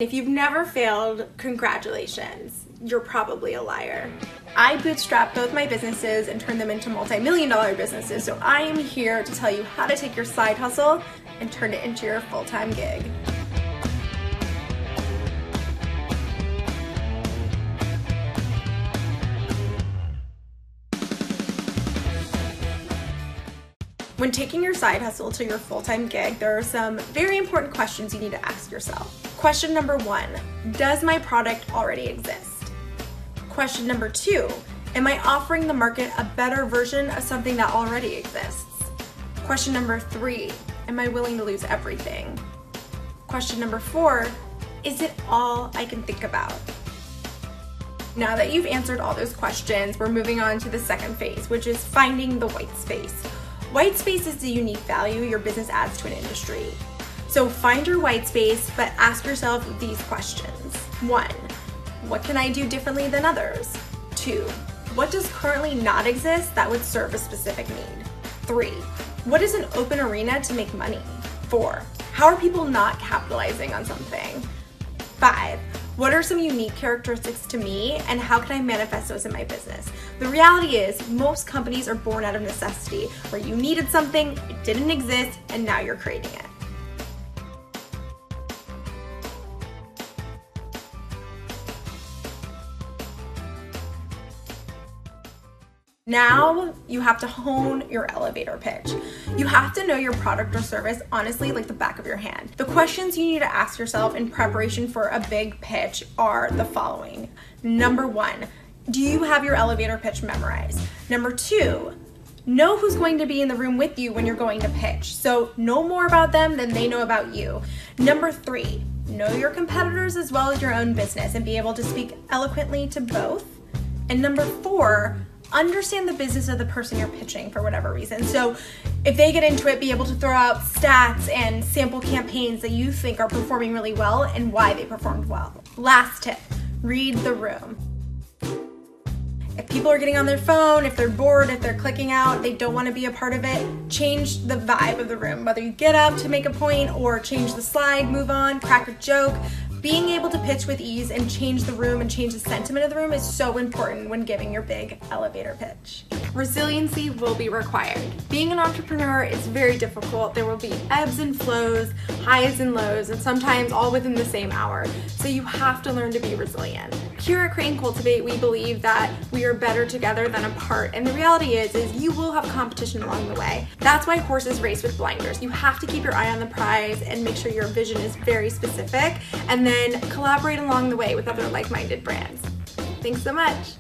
If you've never failed, congratulations. You're probably a liar. I bootstrapped both my businesses and turned them into multi-million-dollar businesses, so I am here to tell you how to take your side hustle and turn it into your full-time gig. When taking your side hustle to your full-time gig, there are some very important questions you need to ask yourself. Question number 1, does my product already exist? Question number 2, am I offering the market a better version of something that already exists? Question number 3, am I willing to lose everything? Question number 4, is it all I can think about? Now that you've answered all those questions, we're moving on to the second phase, which is finding the white space. White space is the unique value your business adds to an industry. So find your white space, but ask yourself these questions. 1, what can I do differently than others? 2, what does currently not exist that would serve a specific need? 3, what is an open arena to make money? 4, how are people not capitalizing on something? 5, what are some unique characteristics to me and how can I manifest those in my business? The reality is most companies are born out of necessity, where you needed something, it didn't exist, and now you're creating it. Now you have to hone your elevator pitch. You have to know your product or service honestly like the back of your hand. The questions you need to ask yourself in preparation for a big pitch are the following. Number 1, do you have your elevator pitch memorized? Number 2, know who's going to be in the room with you when you're going to pitch. So know more about them than they know about you. Number 3, know your competitors as well as your own business and be able to speak eloquently to both. And number 4, understand the business of the person you're pitching for whatever reason. So if they get into it, be able to throw out stats and sample campaigns that you think are performing really well and why they performed well. Last tip, read the room. If people are getting on their phone, if they're bored, if they're clicking out, they don't want to be a part of it, change the vibe of the room. Whether you get up to make a point or change the slide, move on, crack a joke, being able to pitch with ease and change the room and change the sentiment of the room is so important when giving your big elevator pitch. Resiliency will be required. Being an entrepreneur is very difficult. There will be ebbs and flows, highs and lows, and sometimes all within the same hour. So you have to learn to be resilient. Here at Create and Cultivate, we believe that we are better together than apart. And the reality is you will have competition along the way. That's why horses race with blinders. You have to keep your eye on the prize and make sure your vision is very specific, and then collaborate along the way with other like-minded brands. Thanks so much.